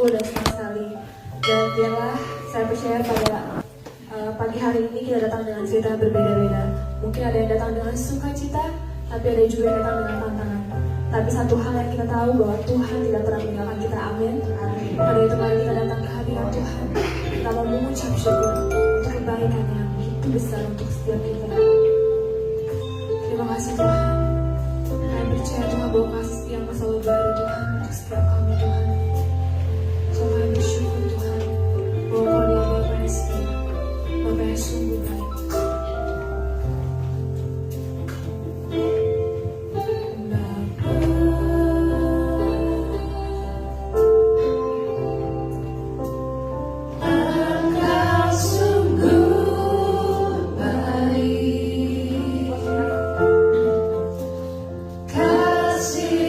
bersungguh-sungguh dan senang sekali. Dan biarlah saya percaya pada pagi hari ini kita datang dengan cerita berbeda-beda. Mungkin ada yang datang dengan sukacita, tapi ada juga yang datang dengan tantangan. Tapi satu hal yang kita tahu bahwa Tuhan tidak pernah meninggalkan kita. Amin. Pada itu mari kita datang ke hadirat Tuhan. Kita mau mengucap syukur untuk kebaikan yang begitu besar untuk setiap kita. Terima kasih Tuhan. Kami percaya Tuhan bahwa kasih yang selalu berada Tuhan untuk setiap kami Tuhan. So kami bersyukur Tuhan bahwa Kau adalah Bapa yang setia, Bapa yang sungguh baik. See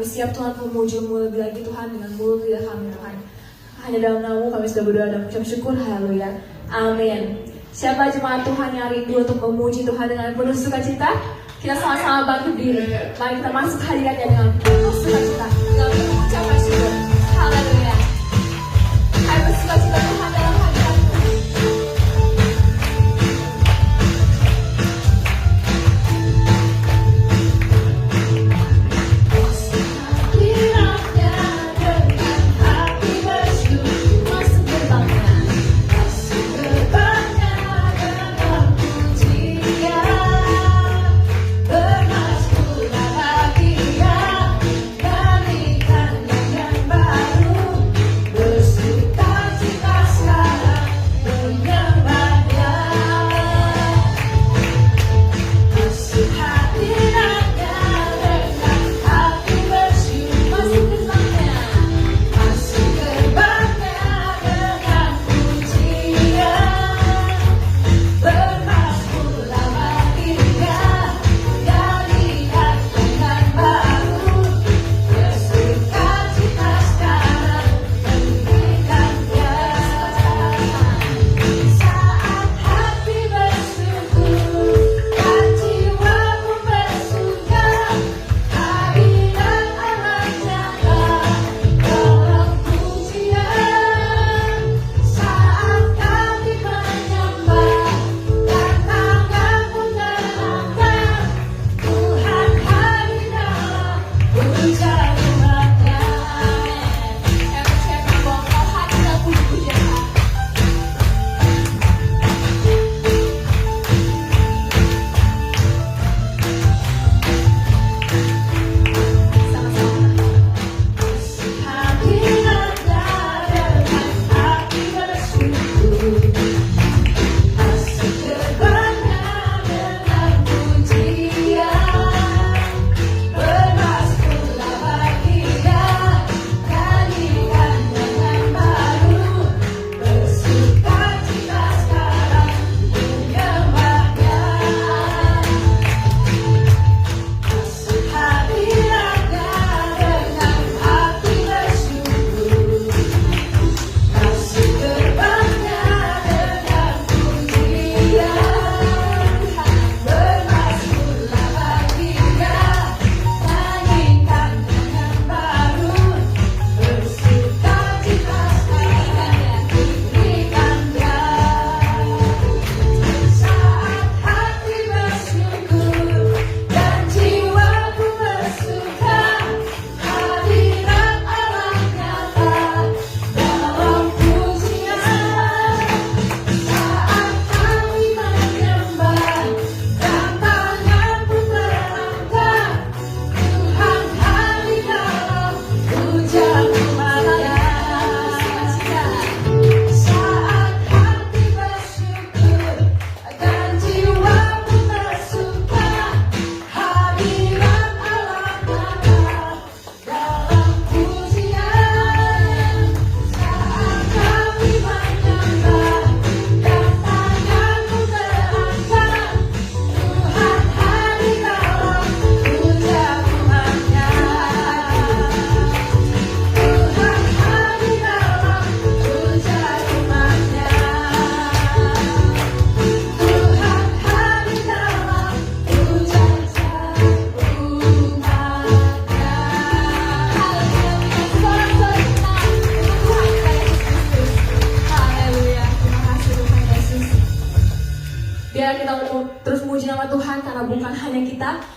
siap Tuhan memuji-Mu lebih lagi Tuhan dengan mulut lidah kami Tuhan. Hanya dalam nama-Mu kami sudah berdoa dan mengucap syukur. Haleluya. Amin. Siapa jemaat Tuhan yang rindu untuk memuji Tuhan dengan penuh sukacita? Kita sama-sama bangkit diri. Mari kita masuk hadiratnya dengan penuh sukacita, dengan penuh ucapan syukur. Haleluya. Ayo bersukacita Tuhan dalam hadirat-Mu.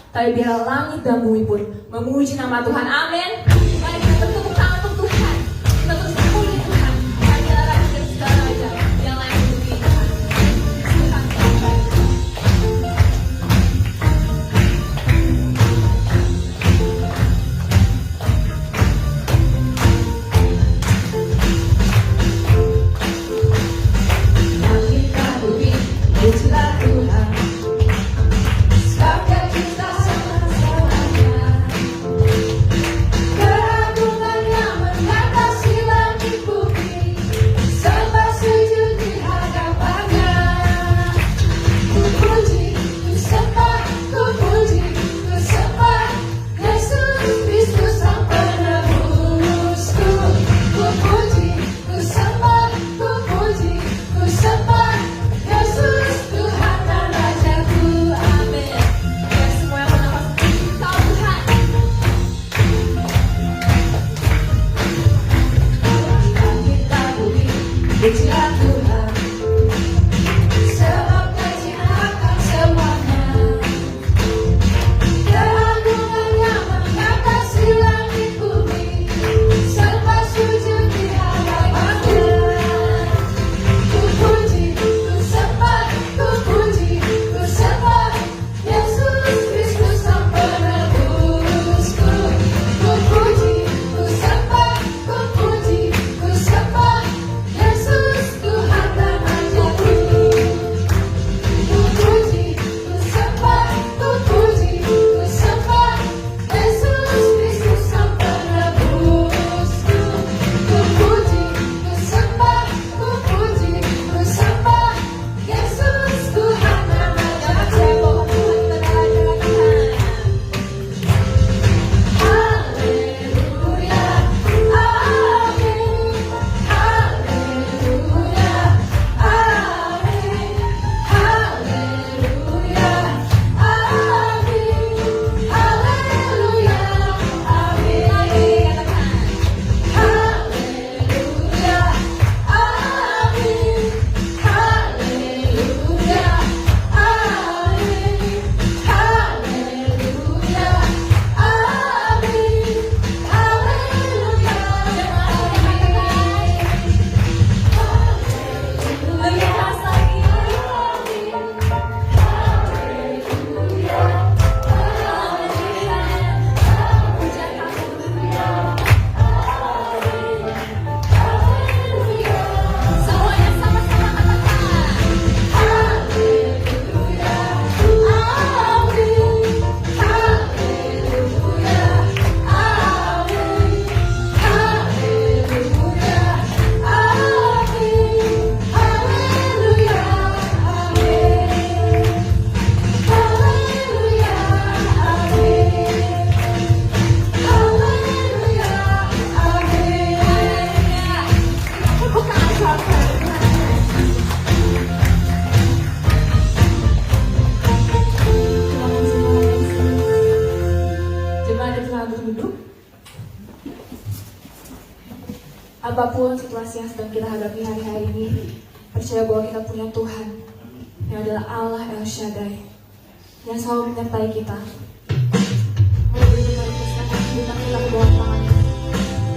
Tapi biar langit dan bumi pun memuji nama Tuhan. Amin. Mari kita bertepuk tangan untuk Tuhan. Kita terus memuji Tuhan. Hanya raja dan segala raja yang layak untuk Tuhan. Tuhan terbaik. Langit dan bumi pujilah Tuhan. Sebab Dia cinta sama-samanya. Pujilah Tuhan, sebab Dia ciptakan semuanya. Keagungannya mengatasi langit bumi, serta sujud di hadapan-Nya. Ku puji, ku sembah, ku puji, ku sembah Yesus Kristus Sang Penebusku. Ku puji, ku sembah, ku puji, ku sembah Yesus Tuhan dan Rajaku. Ku puji, ku sembah, ku puji, ku sembah Yesus Kristus Sang Penebusku. Ku puji, ku sembah, ku puji, ku sembah Yesus Tuhan dan Rajaku. Haleluya, amin. Haleluya, amin. Haleluya, amin. Haleluya, amin. Haleluya, amin. Haleluya, amin. Haleluya, amin. Semuanya sama-sama katakan. Haleluya, amin. Haleluya, amin. Haleluya, amin. Haleluya, amin. Haleluya, amin. Haleluya, amin. Bukan suara. Jemaat telah berduduk. Apapun situasi yang sedang kita hadapi hari-hari ini, percaya bahwa kita punya Tuhan yang adalah Allah El Shaddai yang selalu menyertai kita. Mari kita persiapkan kita ke bawah tangannya.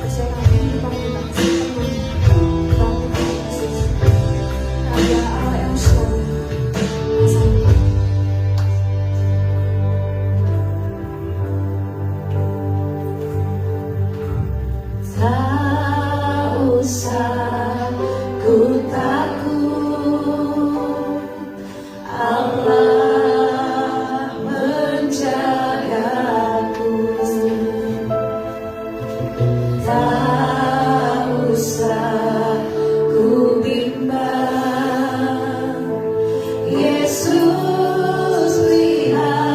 Percayakan yang kita minta sepenuhnya dalam nama Yesus. Raja Allah El Shaddai. Amin. Tak usah ku takut, Allah menjagaku. Tak usah ku bimbang, Yesus peliharaku.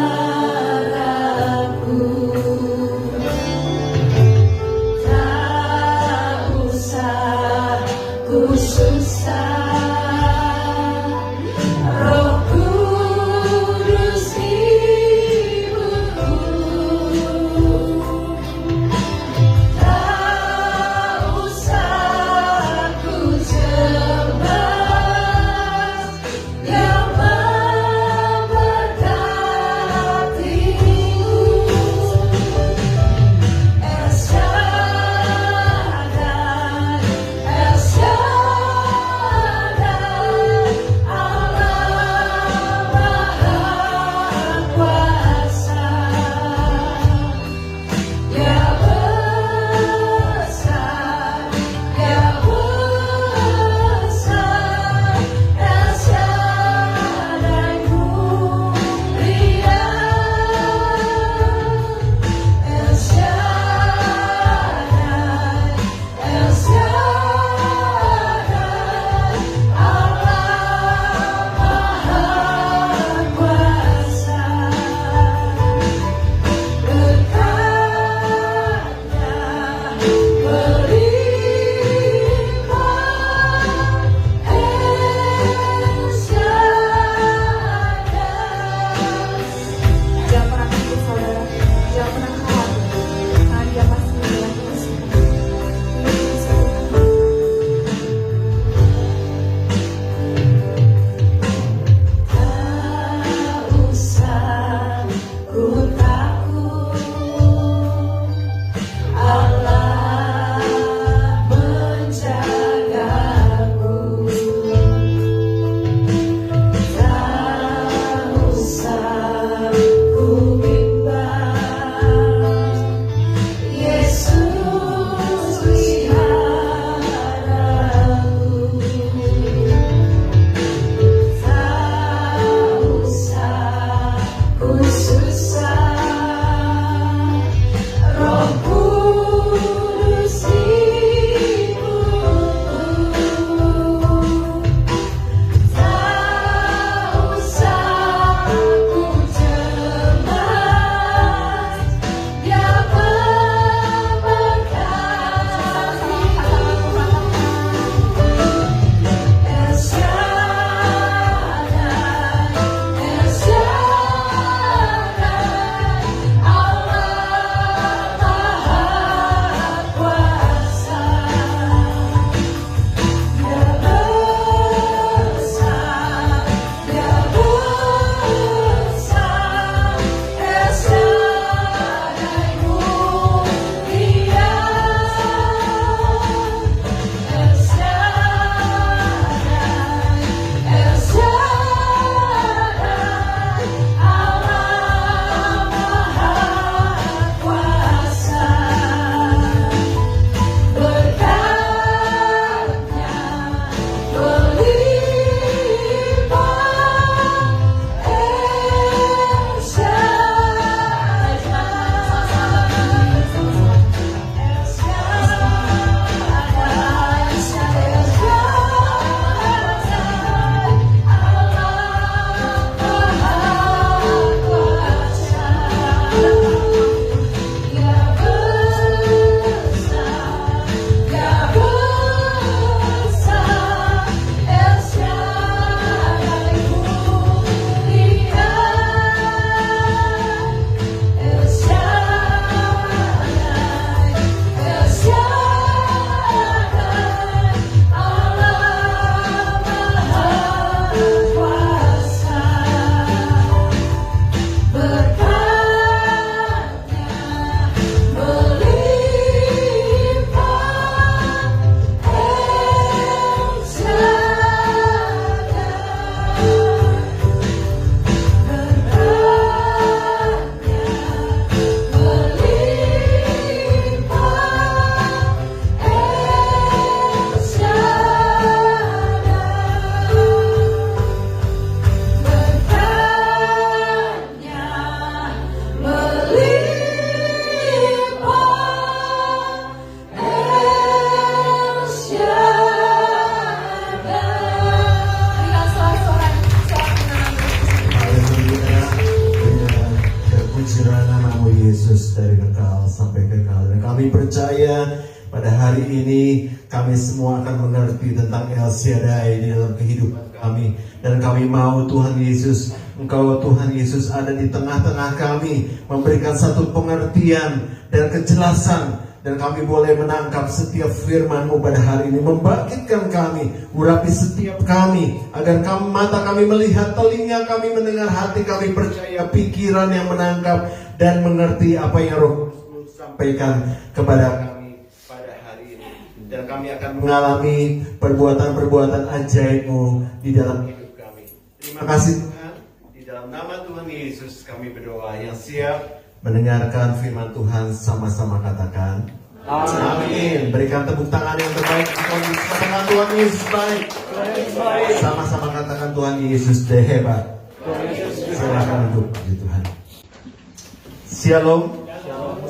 Tak usah ku susah, Roh Kudus hiburku. Tak Kami percaya pada hari ini kami semua akan mengerti tentang El Shaddai di dalam kehidupan kami. Dan kami mau Tuhan Yesus, Engkau Tuhan Yesus ada di tengah-tengah kami, memberikan satu pengertian dan kejelasan. Dan kami boleh menangkap setiap firman-Mu pada hari ini, membangkitkan kami, urapi setiap kami, agar mata kami melihat, telinga kami mendengar, hati kami percaya, pikiran yang menangkap dan mengerti apa yang Roh sampaikan kepada kami pada hari ini. Dan kami akan mengalami perbuatan-perbuatan ajaib-Mu di dalam hidup kami. Terima kasih Tuhan. Di dalam nama Tuhan Yesus kami berdoa. Yang siap mendengarkan firman Tuhan sama-sama katakan amin. Berikan tepuk tangan yang terbaik. Katakan Tuhan Yesus baik. Sama-sama katakan Tuhan Yesus hebat. Silakan duduk di Tuhan. Shalom.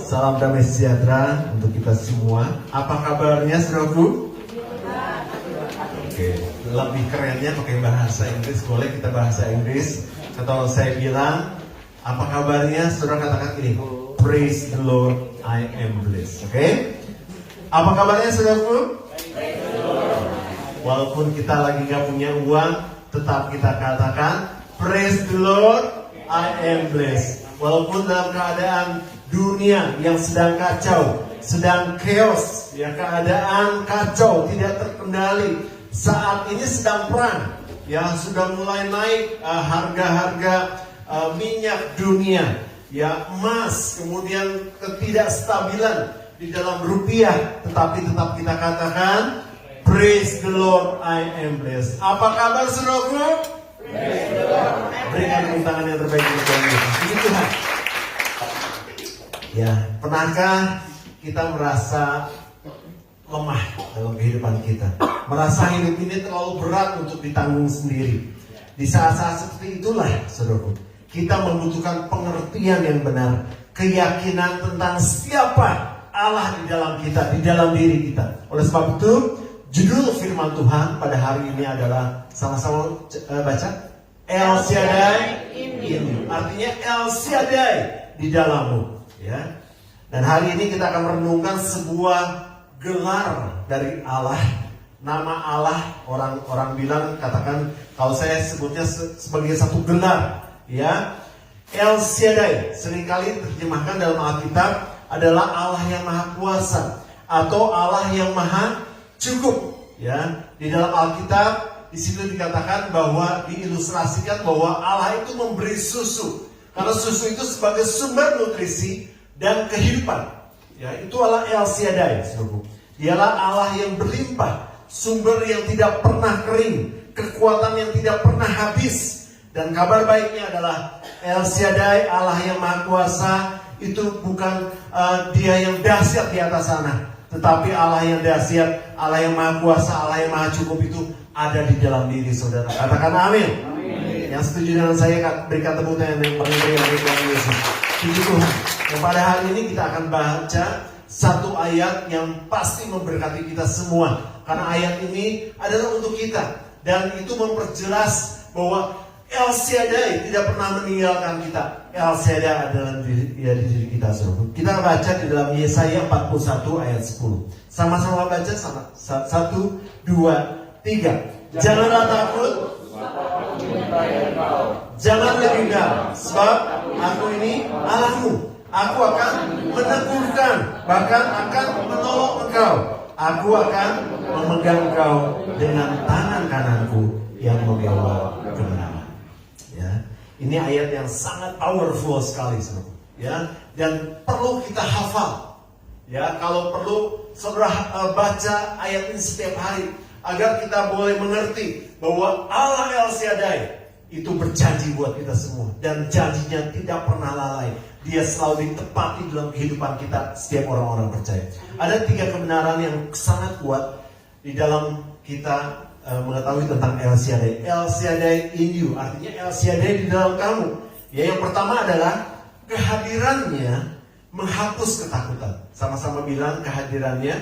Salam damai sejahtera untuk kita semua. Apa kabarnya saudaraku? Oke, lebih kerennya pakai bahasa Inggris. Boleh kita bahasa Inggris? Atau saya bilang, apa kabarnya? Saudara katakan ini, praise the Lord, I am blessed. Oke? Apa kabarnya saudaraku? Walaupun kita lagi gak punya uang, tetap kita katakan praise the Lord, I am blessed. Walaupun dalam keadaan dunia yang sedang kacau, sedang chaos, ya, keadaan kacau, tidak terkendali. Saat ini sedang perang, ya, sudah mulai naik harga-harga minyak dunia, ya, emas, kemudian ketidakstabilan di dalam rupiah, tetapi tetap kita katakan praise the Lord, I am blessed. Apa kabar saudaraku? Berikan tepuk tangan yang terbaik untuk Tuhan Yesus. Puji Tuhan. Ya, pernahkah kita merasa lemah dalam kehidupan kita? Merasa hidup ini terlalu berat untuk ditanggung sendiri. Di saat-saat seperti itulah, saudaraku, kita membutuhkan pengertian yang benar, keyakinan tentang siapa Allah di dalam kita, di dalam diri kita. Oleh sebab itu, judul firman Tuhan pada hari ini adalah, sama-sama baca, El Shaddai in you. Artinya El Shaddai di dalammu. Ya. Dan hari ini kita akan merenungkan sebuah gelar dari Allah. Nama Allah, orang bilang, katakan, kalau saya sebutnya sebagai satu gelar, ya. El Shaddai seringkali terjemahkan dalam Alkitab adalah Allah yang Maha Kuasa atau Allah yang Maha Cukup, ya. Di dalam Alkitab di situ dikatakan bahwa, diilustrasikan bahwa Allah itu memberi susu. Karena susu itu sebagai sumber nutrisi dan kehidupan. Ya, itu Allah El Shaddai, saudaraku. Dialah Allah yang berlimpah, sumber yang tidak pernah kering, kekuatan yang tidak pernah habis. Dan kabar baiknya adalah El Shaddai, Allah yang Maha Kuasa, itu bukan dia yang dahsyat di atas sana, tetapi Allah yang dahsyat, Allah yang Maha Kuasa, Allah yang Maha Cukup itu ada di dalam diri saudara. Katakan amin. Yang setuju dengan saya, berikan tepuk tangan yang paling meriah bagi Tuhan Yesus. Puji Tuhan. Dan pada hari ini kita akan baca satu ayat yang pasti memberkati kita semua. Karena ayat ini adalah untuk kita. Dan itu memperjelas bahwa El Shaddai tidak pernah meninggalkan kita. El Shaddai adalah di diri kita, saudara. Kita baca di dalam Yesaya 41 ayat 10. Sama-sama baca, sama. 1, 2, 3. Janganlah takut, jangan gegabah, sebab aku ini Allahmu. Aku akan meneguhkan, bahkan akan menolong engkau. Aku akan memegang engkau dengan tangan kananku yang membawa kemenangan. Ya, ini ayat yang sangat powerful sekali, saudara. Ya, dan perlu kita hafal. Ya, kalau perlu saudara baca ayat ini setiap hari agar kita boleh mengerti bahwa Allah El Shaddai itu berjanji buat kita semua, dan janjinya tidak pernah lalai. Dia selalu ditepati dalam kehidupan kita, setiap orang-orang percaya. Ada 3 kebenaran yang sangat kuat di dalam kita mengetahui tentang El Shaddai. El Shaddai in you, artinya El Shaddai di dalam kamu. Ya, yang pertama adalah kehadirannya menghapus ketakutan. Sama-sama bilang kehadirannya.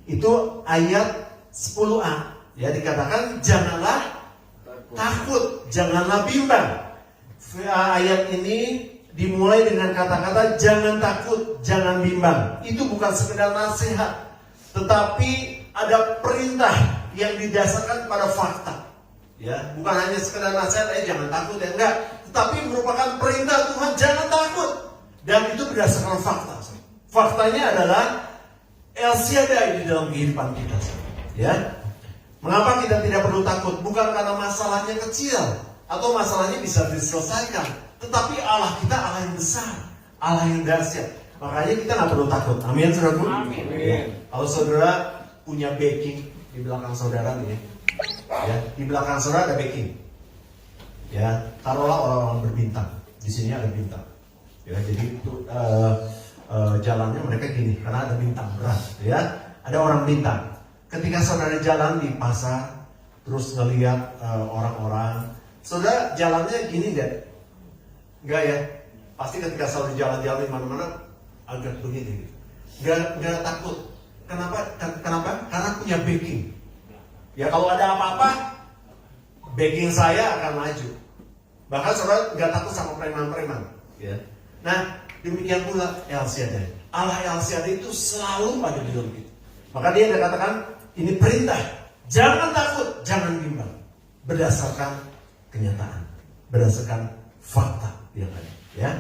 Itu ayat 10a. Ya, dikatakan janganlah takut, janganlah bimbang. Ayat ini dimulai dengan kata-kata jangan takut, jangan bimbang. Itu bukan sekedar nasihat, tetapi ada perintah yang didasarkan pada fakta. Ya, bukan hanya sekedar nasihat, jangan takut ya, enggak. Tetapi merupakan perintah Tuhan, jangan takut. Dan itu berdasarkan fakta. Faktanya adalah El Shaddai di dalam kehidupan kita. Ya, mengapa kita tidak perlu takut? Bukan karena masalahnya kecil atau masalahnya bisa diselesaikan, tetapi Allah kita Allah yang besar, Allah yang dahsyat. Makanya kita nggak perlu takut. Amin, saudaraku. Amin. Ya. Kalau saudara punya backing di belakang saudara nih, ya, di belakang saudara ada backing. Ya, taruhlah orang-orang berbintang. Di sini ada bintang. Ya, jadi itu jalannya mereka gini karena ada bintang berat. Ya, ada orang bintang. Ketika saudara jalan di pasar, terus ngelihat orang-orang, saudara jalannya gini enggak ya? Pasti ketika saudara jalan-jalan di mana-mana agak begini. Enggak takut. Kenapa? Karena punya backing. Ya kalau ada apa-apa, backing saya akan maju. Bahkan saudara enggak takut sama preman-preman. Ya. Nah, demikian pula El Shaddai. Allah El Shaddai itu selalu ada di dalam kita. Maka dia katakan, ini perintah. Jangan takut, jangan bimbang. Berdasarkan kenyataan, berdasarkan fakta yang ada. Ya.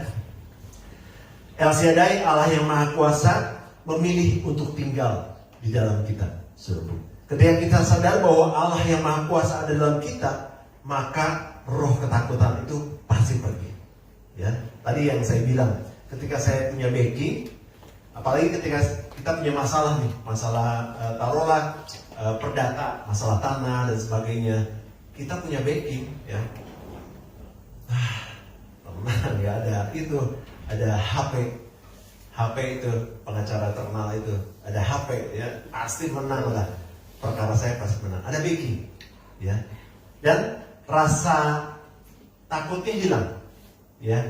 El Shaddai, Allah yang Maha Kuasa, memilih untuk tinggal di dalam kita. Ketika kita sadar bahwa Allah yang Maha Kuasa ada dalam kita, maka roh ketakutan itu pasti pergi. Ya, tadi yang saya bilang, ketika saya punya backing, apalagi ketika kita punya masalah nih, masalah taruhlah perdata, masalah tanah dan sebagainya, kita punya backing, ya. Tenang ya, ada HP itu pengacara terkenal itu, ada HP ya, pasti menang lah, perkara saya pasti menang, ada backing, ya, dan rasa takutnya hilang. Ya,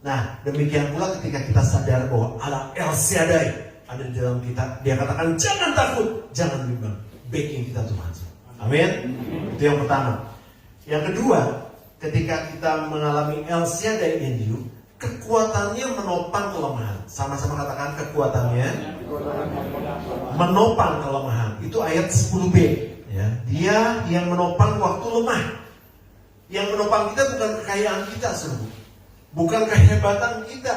nah demikian pula ketika kita sadar bahwa Allah El Shaddai ada di dalam kita, dia katakan jangan takut, jangan bimbang, backing kita Tuhan. Amin. Itu yang pertama. Yang kedua, ketika kita mengalami El Shaddai in you, kekuatannya menopang kelemahan. Sama-sama katakan kekuatannya menopang kelemahan. Itu ayat 10b. Ya, dia yang menopang waktu lemah. Yang menopang kita bukan kekayaan kita, saudara. Bukan kehebatan kita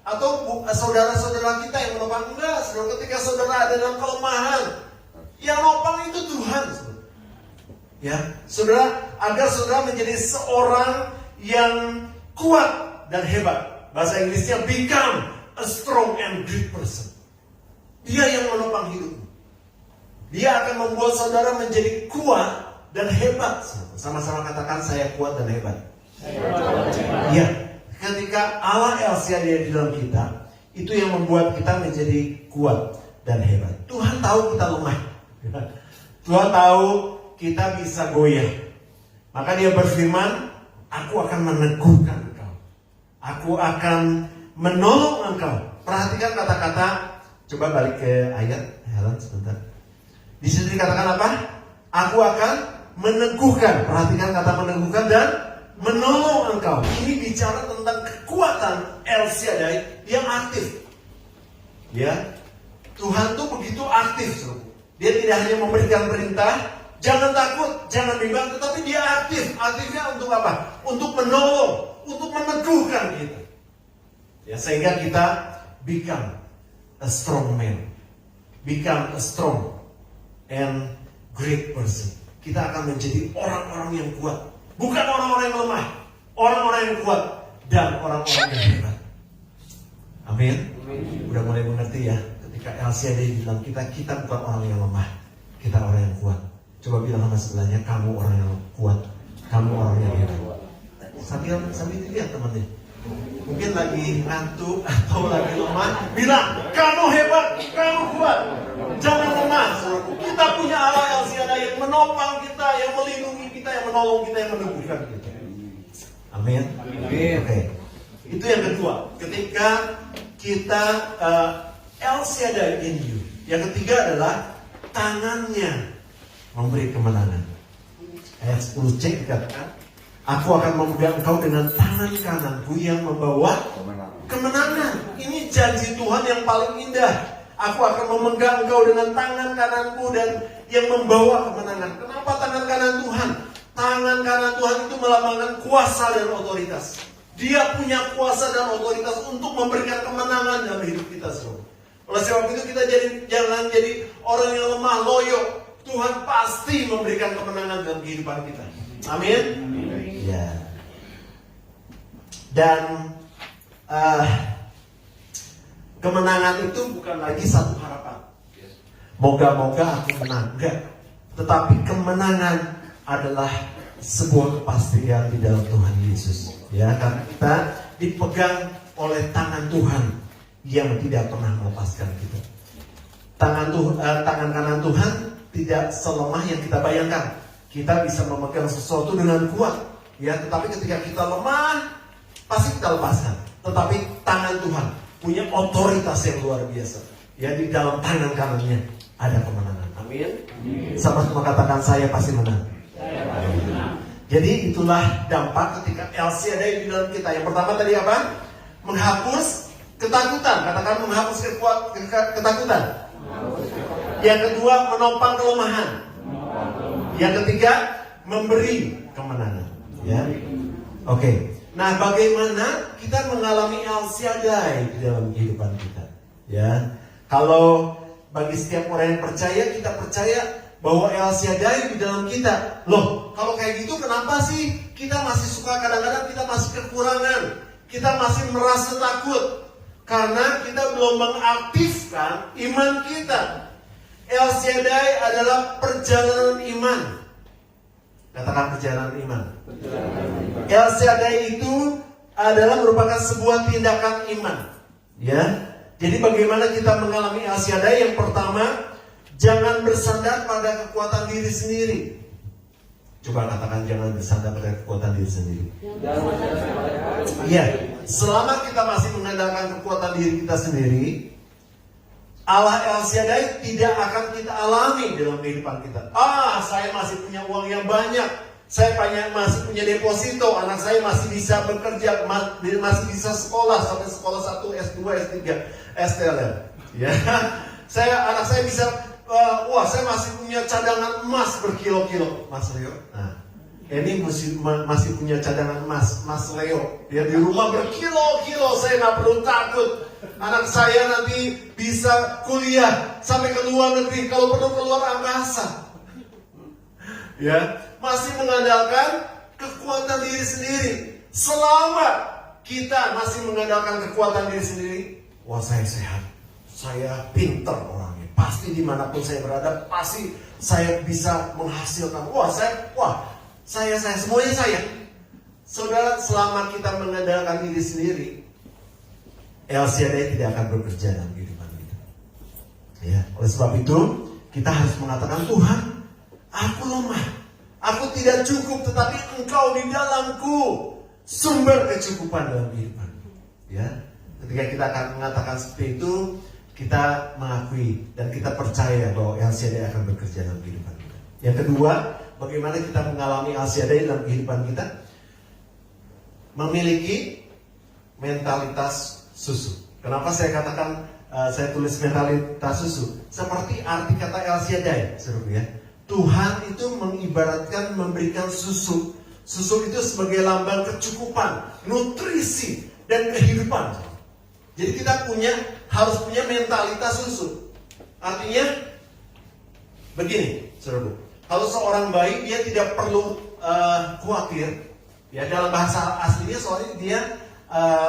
atau saudara-saudara kita yang menopang, enggak. Saudara, ketika saudara ada dalam kelemahan, yang menopang itu Tuhan. Ya, saudara, agar saudara menjadi seorang yang kuat dan hebat. Bahasa Inggrisnya become a strong and great person. Dia yang menopang hidupmu. Dia akan membuat saudara menjadi kuat dan hebat. Sama-sama katakan saya kuat dan hebat. Ya. Ketika Allah El Shaddai di dalam kita, itu yang membuat kita menjadi kuat dan hebat. Tuhan tahu kita lemah. Tuhan tahu kita bisa goyah. Maka dia berfirman, aku akan meneguhkan engkau. Aku akan menolong engkau. Perhatikan kata-kata. Coba balik ke ayat, Helen sebentar. Di situ dikatakan apa? Aku akan meneguhkan. Perhatikan kata meneguhkan dan menolong engkau. Ini bicara tentang kekuatan El Shaddai yang aktif. Ya, Tuhan tuh begitu aktif. Dia tidak hanya memberikan perintah, jangan takut, jangan bimbang, tetapi dia aktif. Aktifnya untuk apa? Untuk menolong, untuk meneguhkan kita. Ya, sehingga kita become a strong man, become a strong and great person. Kita akan menjadi orang-orang yang kuat. Bukan orang-orang yang lemah, orang-orang yang kuat dan orang-orang yang hebat. Amin. Udah mulai mengerti ya. Ketika El Shaddai di dalam kita, kita bukan orang yang lemah, kita orang yang kuat. Coba bilang sama sebelahnya, kamu orang yang kuat, kamu orang yang hebat. Sambil dilihat temannya. Mungkin lagi ngantuk atau lagi lemah, bilang, kamu hebat, kamu kuat. Jangan lemah. Kita punya Allah El Shaddai yang menopang kita, yang melindungi kita, yang menolong kita, yang meneguhkan kita. Amin. Oke. Itu yang kedua. Ketika kita El Shaddai in you. Yang ketiga adalah tangannya memberi kemenangan. Ayat 10c dikatakan, Aku akan memegang engkau dengan tangan kananku yang membawa kemenangan. Ini janji Tuhan yang paling indah. Aku akan memegang engkau dengan tangan kananku dan yang membawa kemenangan. Kenapa tangan kanan Tuhan? Tangan kanan Tuhan itu melambangkan kuasa dan otoritas. Dia punya kuasa dan otoritas untuk memberikan kemenangan dalam hidup kita semua. Oleh sebab itu kita jangan jadi orang yang lemah loyo. Tuhan pasti memberikan kemenangan dalam kehidupan kita. Amin. Ya. Dan kemenangan itu bukan lagi satu harapan. Moga-moga aku menang. Enggak. Tetapi kemenangan adalah sebuah kepastian di dalam Tuhan Yesus. Ya, karena kita dipegang oleh tangan Tuhan yang tidak pernah melepaskan kita. Tangan kanan Tuhan tidak selemah yang kita bayangkan. Kita bisa memegang sesuatu dengan kuat, ya. Tetapi ketika kita lemah, pasti kita lepaskan. Tetapi tangan Tuhan punya otoritas yang luar biasa. Ya, di dalam tangan kanannya ada kemenangan. Amin. Sama-sama katakan, saya pasti menang. Jadi itulah dampak ketika El Shaddai di dalam kita. Yang pertama tadi apa? Menghapus ketakutan. Katakan menghapus ketakutan. Yang kedua, menopang kelemahan. Yang ketiga, memberi kemenangan. Ya, oke. Nah, bagaimana kita mengalami El Shaddai di dalam kehidupan kita? Ya, kalau bagi setiap orang yang percaya, kita percaya bahwa El Shaddai di dalam kita. Loh, kalau kayak gitu kenapa sih kita masih suka kadang-kadang kita masih kekurangan, kita masih merasa takut? Karena kita belum mengaktifkan iman kita. El Shaddai adalah perjalanan iman. Katakan perjalanan iman. El Shaddai itu adalah merupakan sebuah tindakan iman. Ya. Jadi bagaimana kita mengalami El Shaddai? Yang pertama, jangan bersandar pada kekuatan diri sendiri. Coba katakan, jangan bersandar pada kekuatan diri sendiri. Iya, selama kita masih mengandalkan kekuatan diri kita sendiri, Allah El Shaddai tidak akan kita alami dalam kehidupan kita. Saya masih punya uang yang banyak, saya masih punya deposito, anak saya masih bisa bekerja, masih bisa sekolah sampai sekolah 1, S2, S3, STLM. Ya, anak saya bisa. Saya masih punya cadangan emas berkilo-kilo, Mas Leo. Nah, ini masih punya cadangan emas, Mas Leo. Dia di rumah berkilo-kilo, saya nggak perlu takut. Anak saya nanti bisa kuliah sampai ke luar negeri, kalau perlu keluar angkasa. Ya, masih mengandalkan kekuatan diri sendiri. Selama kita masih mengandalkan kekuatan diri sendiri, saya sehat, saya pintar orangnya. Pasti dimanapun saya berada, pasti saya bisa menghasilkan. Saya semuanya saya. Saudara, selama kita mengandalkan diri sendiri, El Shaddai tidak akan bekerja dalam kehidupan kita. Ya, oleh sebab itu kita harus mengatakan, Tuhan, aku lemah, aku tidak cukup, tetapi Engkau di dalamku, sumber kecukupan dalam kehidupanku. Ya, ketika kita akan mengatakan seperti itu, kita mengakui dan kita percaya bahwa El Shaddai akan bekerja dalam kehidupan kita. Yang kedua, bagaimana kita mengalami El Shaddai dalam kehidupan kita? Memiliki mentalitas susu. Kenapa saya katakan, saya tulis mentalitas susu? Seperti arti kata El Shaddai, saudara ya. Tuhan itu mengibaratkan memberikan susu. Susu itu sebagai lambang kecukupan, nutrisi, dan kehidupan. Jadi kita harus punya mentalitas susu. Artinya begini, saudara. Kalau seorang bayi, dia tidak perlu khawatir. Ya, dalam bahasa aslinya soalnya dia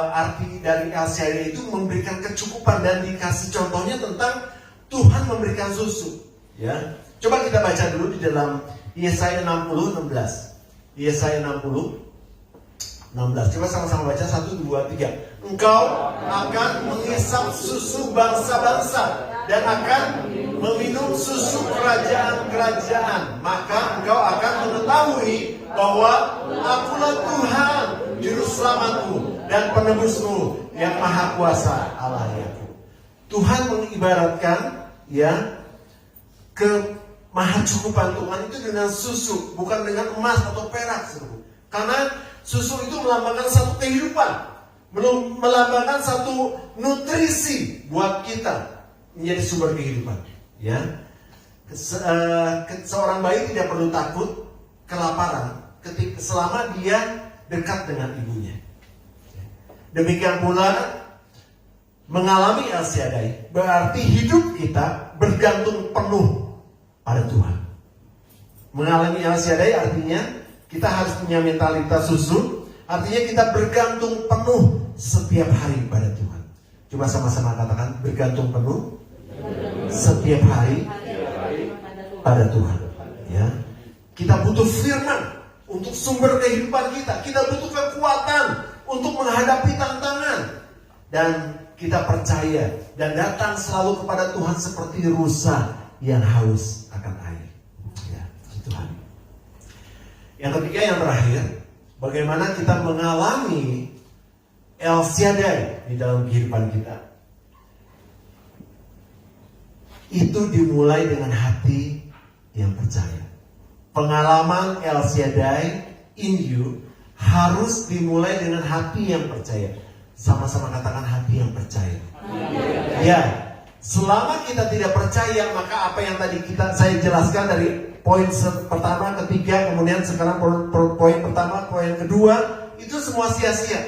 arti dari El Shaddai itu memberikan kecukupan, dan dikasih contohnya tentang Tuhan memberikan susu. Ya, coba kita baca dulu di dalam Yesaya 60:16. Yesaya 60:16. Coba sama-sama baca 1, 2, 3. Engkau akan mengisap susu bangsa-bangsa dan akan meminum susu kerajaan-kerajaan. Maka engkau akan mengetahui bahwa Akulah Tuhan, Juru Selamatmu dan Penebusmu yang Maha Kuasa, Allah Yakub. Tuhan mengibaratkan kemahacukupan Tuhan itu dengan susu, bukan dengan emas atau perak, saudara. Karena susu itu melambangkan satu kehidupan, melambangkan satu nutrisi buat kita menjadi sumber kehidupan. Ya, seorang bayi tidak perlu takut kelaparan selama dia dekat dengan ibunya. Demikian pula mengalami El Shaddai berarti hidup kita bergantung penuh pada Tuhan. Mengalami El Shaddai artinya kita harus punya mentalitas susu, artinya kita bergantung penuh setiap hari pada Tuhan. Coba sama-sama katakan, bergantung penuh setiap hari pada Tuhan. Ya, kita butuh firman untuk sumber kehidupan kita. Kita butuh kekuatan untuk menghadapi tantangan. Dan kita percaya dan datang selalu kepada Tuhan seperti rusa yang haus akan air. Ya, Tuhan. Yang ketiga, yang terakhir, bagaimana kita mengalami El Shaddai di dalam kehidupan kita. Itu dimulai dengan hati yang percaya. Pengalaman El Shaddai in you harus dimulai dengan hati yang percaya. Sama-sama katakan, hati yang percaya. Ya, selama kita tidak percaya, maka apa yang tadi saya jelaskan dari poin pertama, ketiga, kemudian sekarang poin pertama, poin kedua, itu semua sia-sia.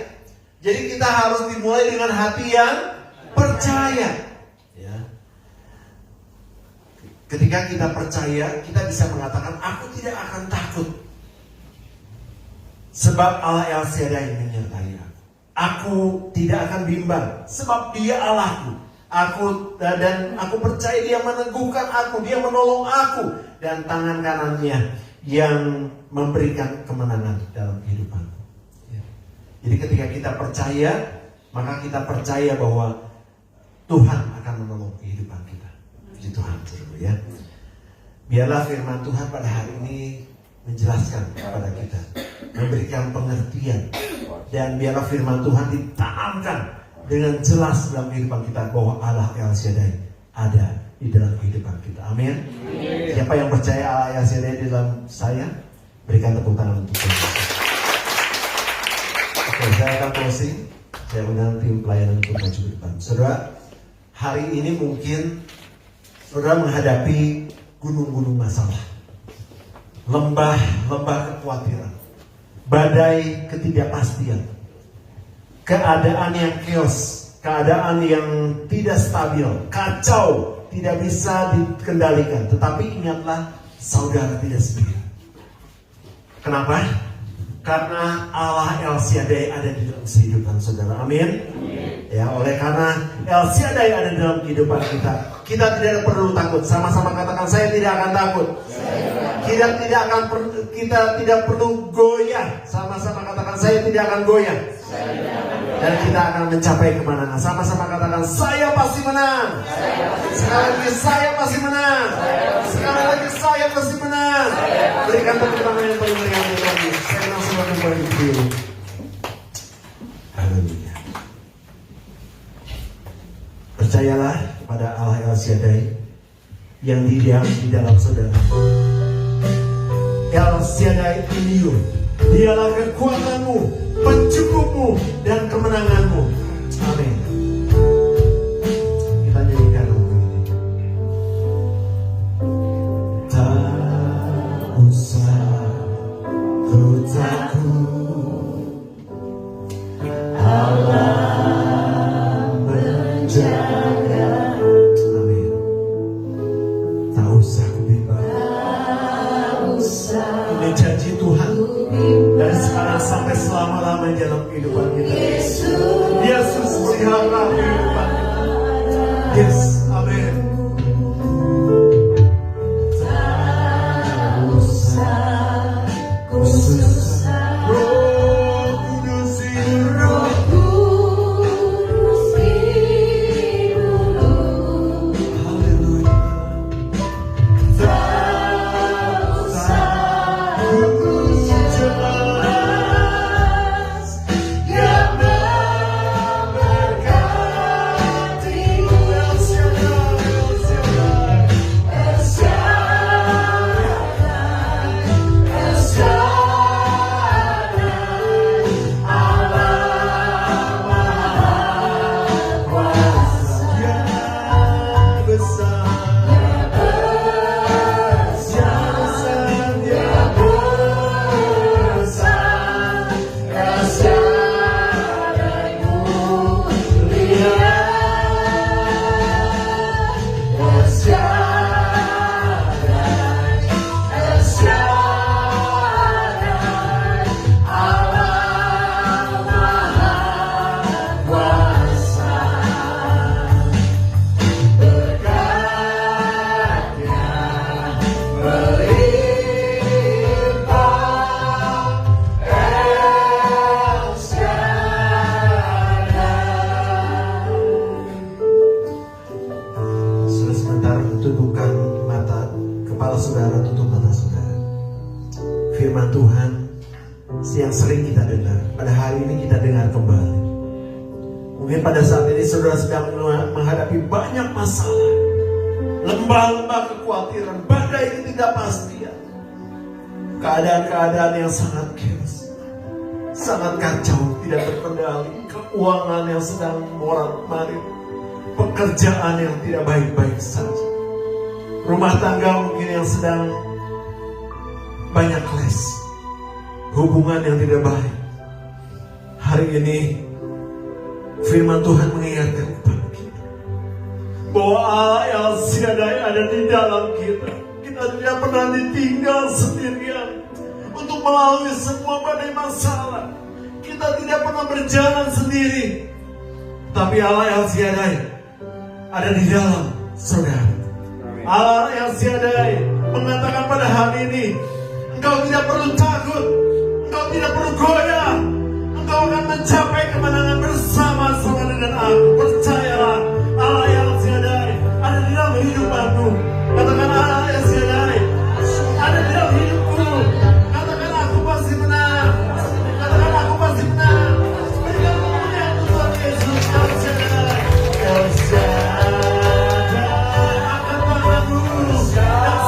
Jadi kita harus dimulai dengan hati yang percaya. Ya. Ketika kita percaya, kita bisa mengatakan, aku tidak akan takut. Sebab Allah El Shaddai menyertai aku. Aku tidak akan bimbang, sebab Dia Allahku. Aku percaya Dia meneguhkan aku, Dia menolong aku, dan tangan kanannya yang memberikan kemenangan dalam kehidupanku. Ya. Jadi ketika kita percaya, maka kita percaya bahwa Tuhan akan menolong kehidupan kita. Puji Tuhan, saudara ya. Biarlah firman Tuhan pada hari ini menjelaskan kepada kita, memberikan pengertian, dan biarlah firman Tuhan ditanamkan dengan jelas dalam kehidupan kita bahwa Allah El Shaddai ada di dalam kehidupan kita. Amin. Siapa yang percaya Allah El Shaddai di dalam saya, berikan tepuk tangan untuk saya. Oke, saya akan closing. Saya undang tim pelayanan untuk maju ke depan. Saudara, hari ini mungkin saudara menghadapi gunung-gunung masalah, lembah kekhawatiran, badai ketidakpastian, keadaan yang chaos, keadaan yang tidak stabil, kacau, tidak bisa dikendalikan. Tetapi ingatlah, saudara tidak sendiri. Kenapa? Karena Allah El Shaddai ada di dalam kehidupan saudara. Amin. Ya, oleh karena El Shaddai ada di dalam kehidupan kita, kita tidak perlu takut. Sama-sama katakan, saya tidak akan takut. Kita tidak perlu goyah. Sama-sama katakan, saya tidak akan goyah. Dan kita akan mencapai kemenangan. Sama-sama katakan, saya pasti menang. Sekali lagi, saya pasti menang. Sekali lagi, saya pasti menang. Berikan tepuk tangan yang paling meriah lagi. Saya langsung akan berdiri. Haleluya. Percayalah pada Allah El Shaddai yang diam di dalam saudara. El Shaddai in you. Dialah kekuatanmu, pencukupmu, dan kemenanganmu. Amin. Kita nyanyikan lagu ini. Tak usah ku takut, Allah menjaga. Amin. Tak usah ku bimbang. Ini janji Tuhan dari sekarang sampai selama-lamanya dalam kehidupan kita. Yesus pelihara kehidupan kita. Yes, amin. Tak usah ku susah, Roh Kudus hidup. Haleluya. Jelas yang memberkati. saudara tutup mata saudara. Firman Tuhan yang sering kita dengar, pada hari ini kita dengar kembali. Mungkin pada saat ini saudara sedang menghadapi banyak masalah, lembah-lembah kekhawatiran, badai ketidakpastian, keadaan-keadaan yang sangat chaos, sangat kacau, tidak terkendali, keuangan yang sedang morat-marit, pekerjaan yang tidak baik-baik saja, rumah tangga mungkin yang sedang banyak les, hubungan yang tidak baik. Hari ini firman Tuhan mengingatkan kepada kita bahwa Allah yang Shaddai ada di dalam kita. Kita tidak pernah ditinggal sendirian untuk melalui semua badai masalah. Kita tidak pernah berjalan sendiri, tapi Allah yang Shaddai ada di dalam saudara. Allah yang Shaddai mengatakan pada hari ini, engkau tidak perlu takut, engkau tidak perlu goyah, engkau akan mencapai kemenangan bersama-sama dengan aku. Percayalah, Allah yang Shaddai ada di dalam hidupmu. Katakan Allah yang Shaddai ada di dalam hidupku. Katakan aku pasti menang. Katakan aku pasti menang. Berikan kemuliaan untuk Tuhan Yesus yang Shaddai. El Shaddai akan tanganmu yang sebagai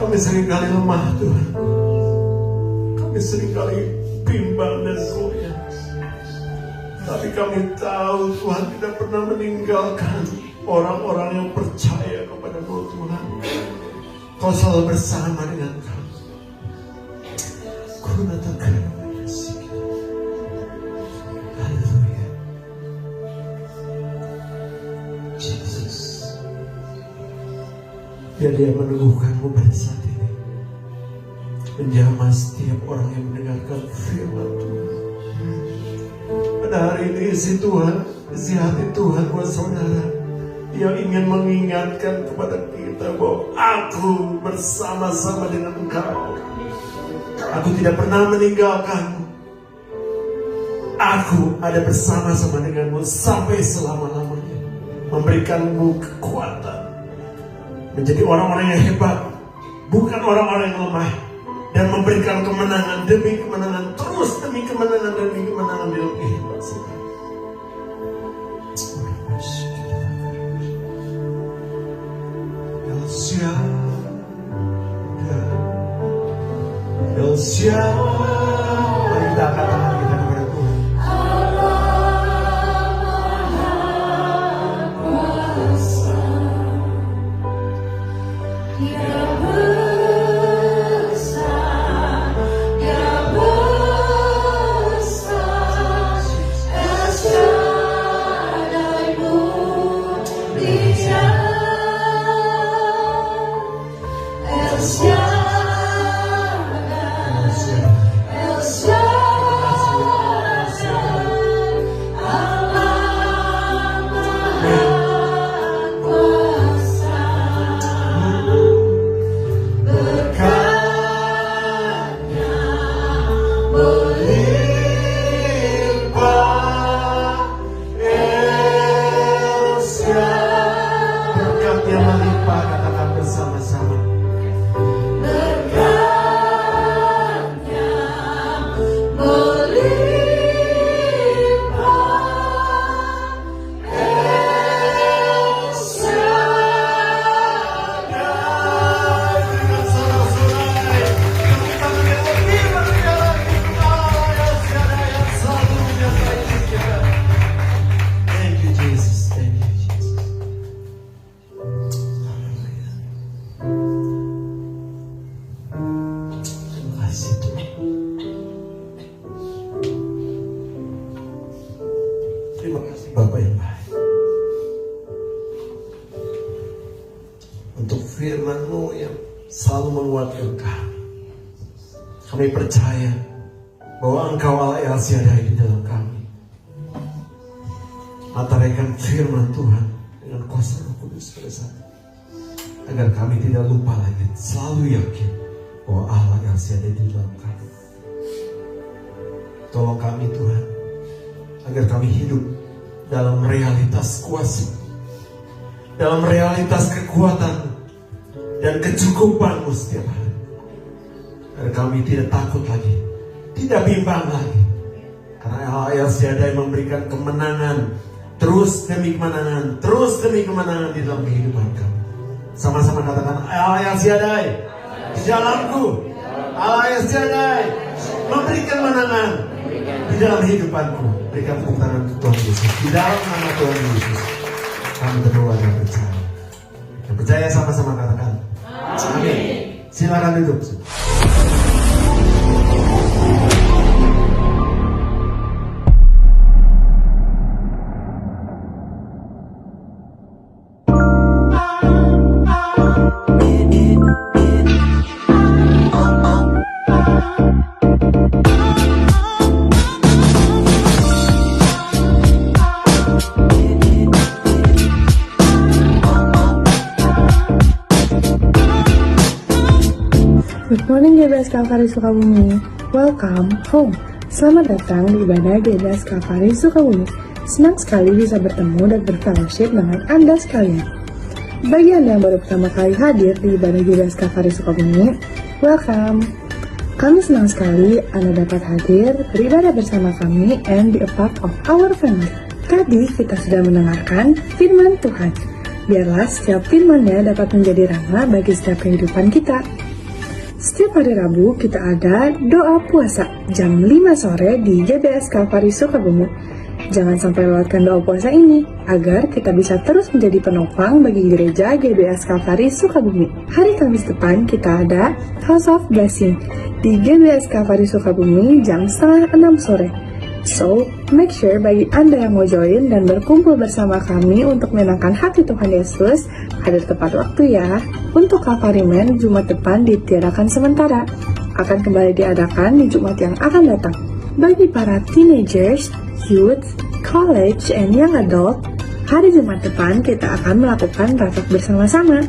kami seringkali lemah Tuhan. Kami seringkali bimbang dan goyah. Tapi kami tahu Tuhan tidak pernah meninggalkan orang-orang yang percaya kepada Kau Tuhan. Kau selalu bersama dengan kami. Kunatakan haleluya. Jesus. Biar Dia meneguhkanmu pada saat ini. menjamah setiap orang yang mendengarkan firman Tuhan. Pada hari ini isi Tuhan, isi hati Tuhan buat saudara yang ingin mengingatkan kepada kita bahwa aku bersama-sama dengan engkau. Aku tidak pernah meninggalkanmu. Aku ada bersama-sama denganmu sampai selama-lamanya, memberikanmu kekuatan menjadi orang-orang yang hebat, bukan orang-orang yang lemah, dan memberikan kemenangan demi kemenangan, terus demi kemenangan demi kemenangan dalam kehidupan kita. El Shaddai, mari kita angkat tangan kita kepada Tuhan. Terima kasih Bapak yang baik untuk firman-Mu yang selalu menguatkan kami. Kami percaya bahwa Engkau Allah El Shaddai di dalam kami. Matarakan firman Tuhan dengan kuasa Roh Kudus pada saat ini, agar kami tidak lupa lagi, selalu yakin bahwa Allah El Shaddai di dalam kami. Tolong kami Tuhan, agar kami hidup dalam realitas kuasa, dalam realitas kekuatan dan kecukupan-Mu setiap hari. Agar kami tidak takut lagi, tidak bimbang lagi, karena Allah El Shaddai memberikan kemenangan, terus demi kemenangan, terus demi kemenangan di dalam kehidupan kami. Sama-sama katakan, Allah El Shaddai di dalamku, Allah El Shaddai memberikan kemenangan di dalam hidupanku. Berikan tepuk tangan untuk Tuhan Yesus. Di dalam nama Tuhan Yesus kami berdoa dan percaya. Yang percaya sama-sama katakan amin. Silakan duduk. Good morning GBS Kalvari Sukabumi. Welcome home. Selamat datang di ibadah GBS Kalvari Sukabumi. Senang sekali bisa bertemu dan berfellowship dengan Anda sekalian. Bagi Anda yang baru pertama kali hadir di ibadah GBS Kalvari Sukabumi, welcome. Kami senang sekali Anda dapat hadir beribadah bersama kami and be a part of our family. Tadi kita sudah mendengarkan firman Tuhan. Biarlah setiap firman-Nya dapat menjadi rahmat bagi setiap kehidupan kita. Setiap hari Rabu kita ada doa puasa jam 5 sore di GBS Kalvari Sukabumi. Jangan sampai lewatkan doa puasa ini agar kita bisa terus menjadi penopang bagi gereja GBS Kalvari Sukabumi. Hari Kamis depan kita ada House of Blessing di GBS Kalvari Sukabumi jam 5:30 sore. So, make sure bagi Anda yang mau join dan berkumpul bersama kami untuk menyenangkan hati Tuhan Yesus, hadir tepat waktu ya. Untuk Kalvari Men, Jumat depan ditiadakan sementara. akan kembali diadakan di Jumat yang akan datang. Bagi para teenagers, youth, college, and young adult, hari Jumat depan kita akan melakukan praktek bersama-sama.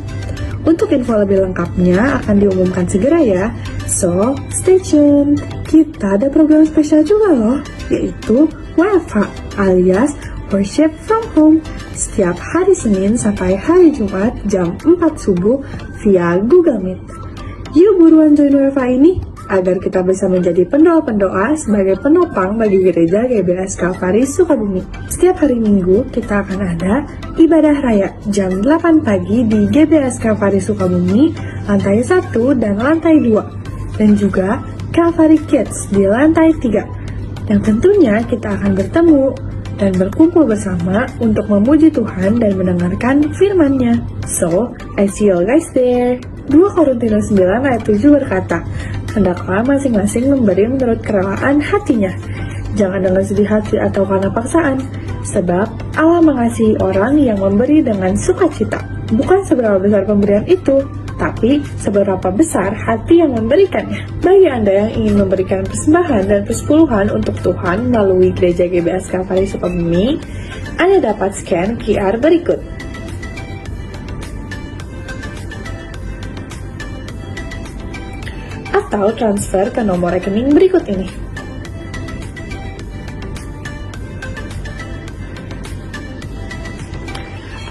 Untuk info lebih lengkapnya akan diumumkan segera ya, so stay tuned. Kita ada program spesial juga loh, yaitu WFH alias Worship from Home, setiap hari Senin sampai hari Jumat jam 4 subuh via Google Meet. Yuk buruan join WFH ini, agar kita bisa menjadi pendoa-pendoa sebagai penopang bagi gereja GBS Kalvari Sukabumi. Setiap hari Minggu kita akan ada ibadah raya jam 8 pagi di GBS Kalvari Sukabumi, lantai 1 dan lantai 2, dan juga Kalvari Kids di lantai 3. Dan tentunya kita akan bertemu dan berkumpul bersama untuk memuji Tuhan dan mendengarkan firman-Nya. So, I see you guys there. 2 Korintus 9 ayat 7 berkata, hendaklah masing-masing memberi menurut kerelaan hatinya. Jangan dengan sedih hati atau karena paksaan, sebab Allah mengasihi orang yang memberi dengan sukacita. Bukan seberapa besar pemberian itu, tapi seberapa besar hati yang memberikannya. Bagi Anda yang ingin memberikan persembahan dan persepuluhan untuk Tuhan melalui Gereja GBS Kalvari Sukabumi, Anda dapat scan QR berikut. Atau transfer ke nomor rekening berikut ini.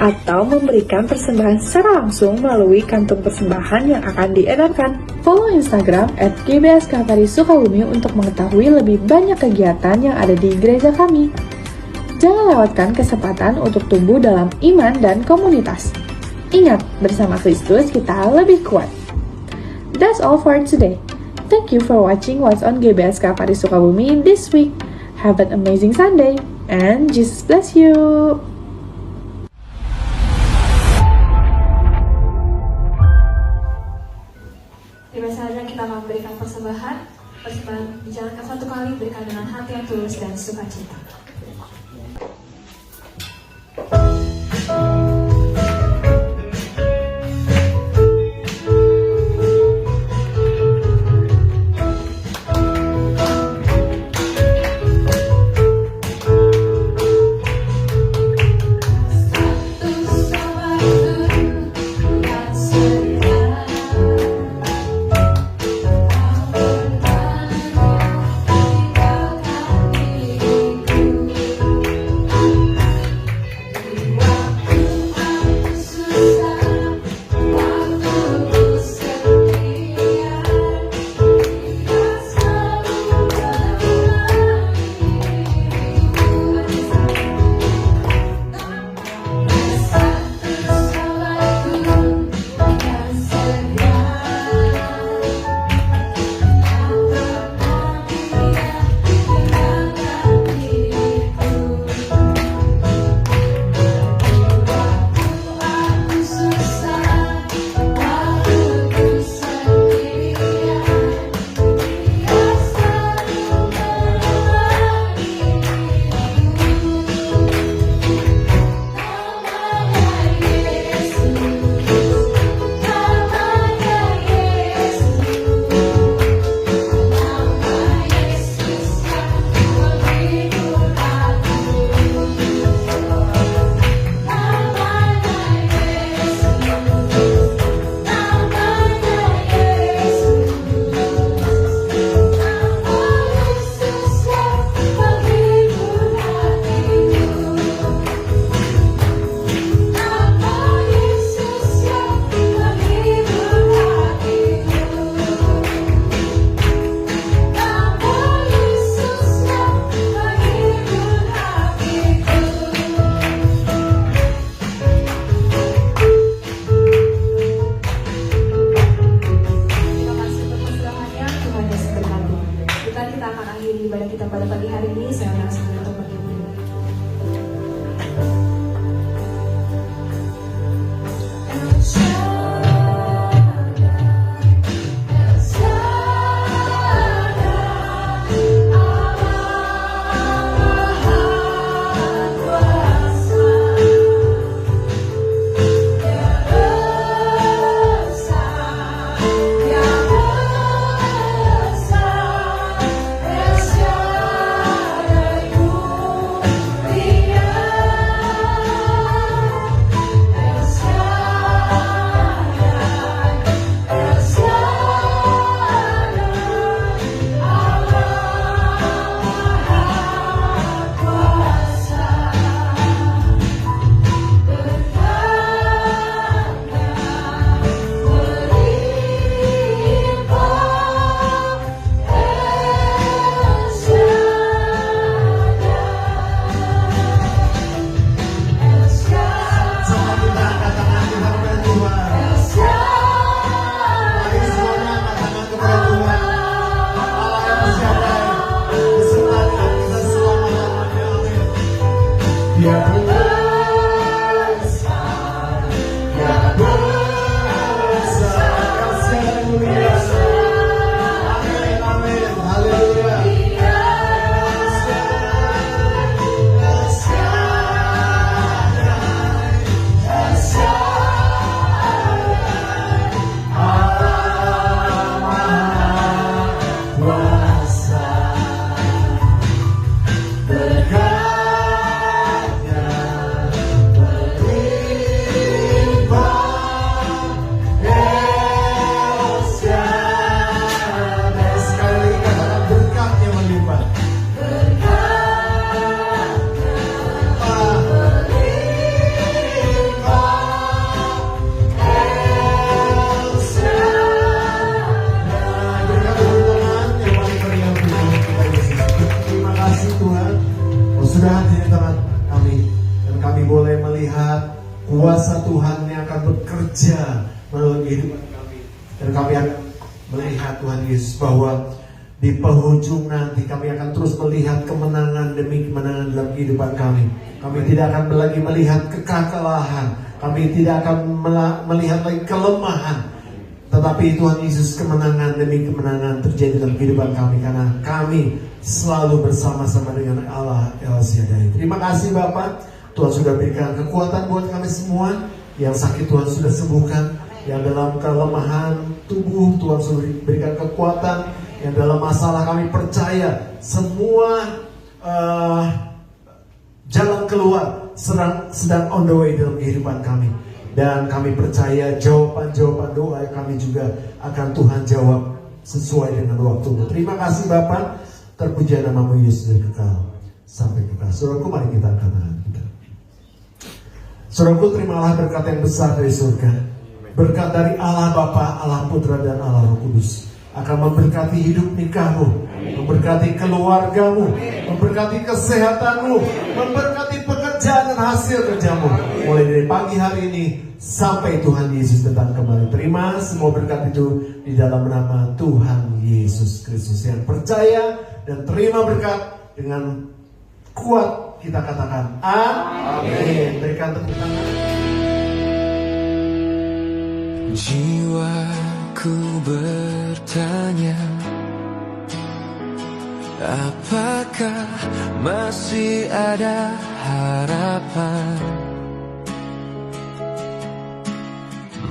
Atau memberikan persembahan secara langsung melalui kantung persembahan yang akan diedarkan. Follow Instagram @GBS Kalvari Sukabumi untuk mengetahui lebih banyak kegiatan yang ada di gereja kami. Jangan lewatkan kesempatan untuk tumbuh dalam iman dan komunitas. Ingat, bersama Kristus kita lebih kuat. That's all for today. Thank you for watching what's on GBS Kalvari Sukabumi this week. Have an amazing Sunday, and Jesus bless you. Biasanya kita akan memberikan persembahan dijalankan satu kali, berikan dengan hati yang tulus dan sukacita. kuasa Tuhan yang akan bekerja melalui kehidupan kami. Dan kami akan melihat Tuhan Yesus bahwa di penghujung nanti kami akan terus melihat kemenangan demi kemenangan dalam kehidupan kami. Kami tidak akan lagi melihat kekalahan. Kami tidak akan melihat lagi kelemahan. Tetapi Tuhan Yesus, kemenangan demi kemenangan terjadi dalam kehidupan kami. Karena kami selalu bersama-sama dengan Allah El Shaddai. Terima kasih Bapak. Tuhan sudah berikan kekuatan buat kami semua. Yang sakit Tuhan sudah sembuhkan. Yang dalam kelemahan tubuh Tuhan sudah berikan kekuatan. Yang dalam masalah kami percaya semua jalan keluar sedang on the way dalam kehidupan kami. Dan kami percaya jawaban-jawaban doa kami juga akan Tuhan jawab sesuai dengan waktu. Terima kasih Bapak. Terpuji namamu Yesus dari kekal sampai kekal. Saudaraku, mari kita angkat tangan kita. Saudaraku, terimalah berkat yang besar dari surga. Berkat dari Allah Bapa, Allah Putra dan Allah Roh Kudus akan memberkati hidup nikahmu, memberkati keluargamu, memberkati kesehatanmu, memberkati pekerjaan dan hasil kerjamu. Mulai dari pagi hari ini sampai Tuhan Yesus datang kembali. Terima semua berkat itu di dalam nama Tuhan Yesus Kristus. Yang percaya dan terima berkat dengan kuat kita katakan amin. Berikan tepuk tangan. Jiwaku bertanya, apakah masih ada harapan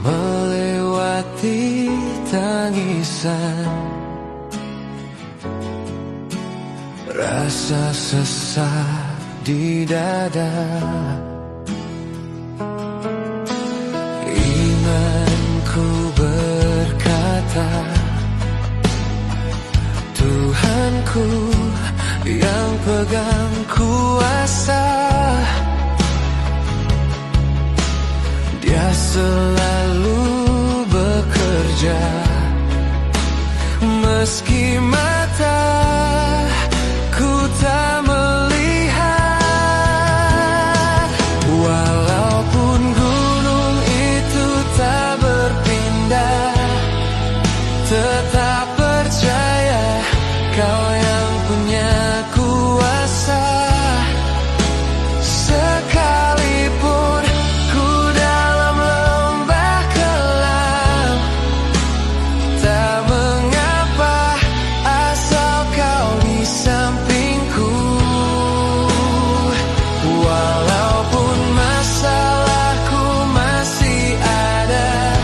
melewati tangisan, rasa sesak di dada. Imanku berkata, Tuhanku yang pegang kuasa, Dia selalu bekerja meski mataku tak melihat. Walaupun gunung itu tak berpindah, tetap percaya Kau yang punya kuasa. Sekalipun ku dalam lembah kelam, tak mengapa asal Kau di sampingku. Walaupun masalahku masih ada,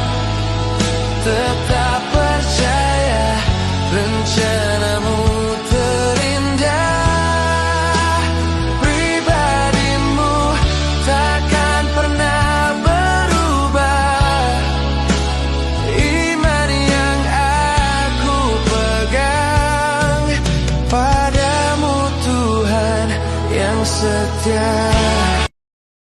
tetap percaya rencanamu terindah. Pribadimu takkan pernah berubah. Iman yang aku pegang padamu Tuhan yang setia.